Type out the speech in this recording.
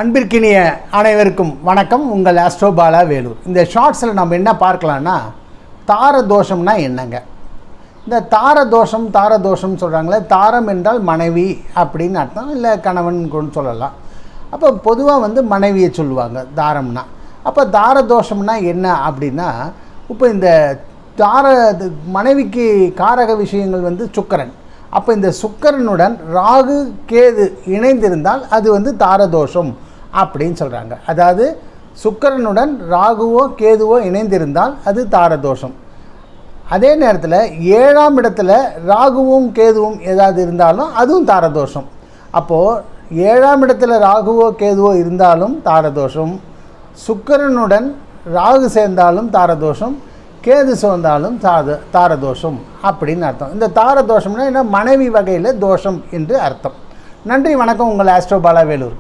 அன்பிற்கினிய அனைவருக்கும் வணக்கம். உங்கள் ஆஸ்ட்ரோ பாலா வேலூர். இந்த ஷார்ட்ஸில் நம்ம என்ன பார்க்கலான்னா, தார தோஷம்னா என்னங்க? இந்த தார தோஷம் சொல்கிறாங்களே, தாரம் என்றால் மனைவி அப்படின்னு அர்த்தம், இல்லை கணவன் சொல்லலாம். அப்போ பொதுவாக மனைவியை சொல்லுவாங்க தாரம்னா. அப்போ தார தோஷம்னா என்ன அப்படின்னா, இப்போ இந்த மனைவிக்கு காரக விஷயங்கள் சுக்கிரன். அப்போ இந்த சுக்கிரனுடன் ராகு கேது இணைந்திருந்தால் அது தாரதோஷம் அப்படின்னு சொல்கிறாங்க. அதாவது சுக்கிரனுடன் ராகுவோ கேதுவோ இணைந்திருந்தால் அது தாரதோஷம். அதே நேரத்தில் 7ஆம் இடத்துல ராகுவும் கேதுவும் ஏதாவது இருந்தாலும் அதுவும் தாரதோஷம். அப்போது 7ஆம் இடத்துல ராகுவோ கேதுவோ இருந்தாலும் தாரதோஷம், சுக்கிரனுடன் ராகு சேர்ந்தாலும் தாரதோஷம், கேது சேர்ந்தாலும் தாரதோஷம் அப்படின்னு அர்த்தம். இந்த தாரதோஷம்னா என்ன? மனைவி வகையில் தோஷம் என்று அர்த்தம். நன்றி, வணக்கம். உங்கள் ஆஸ்ட்ரோ பாலா வேலூர்.